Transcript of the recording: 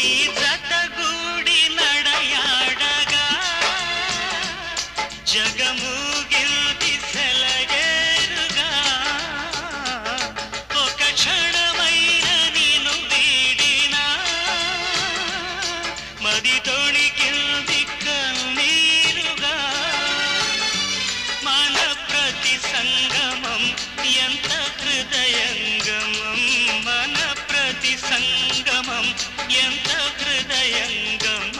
నీ జతగూడి నడయాడగా జగమూగిల్ది సెలయేరుగా ఒక క్షణమైన నిన్ను వీడినా మది తొణికిల్ది కన్నీరుగా మన ప్రతి సంగమం ఎంత హృదయంగమం మన ప్రతి సంగమం ఎంత హృదయంగమం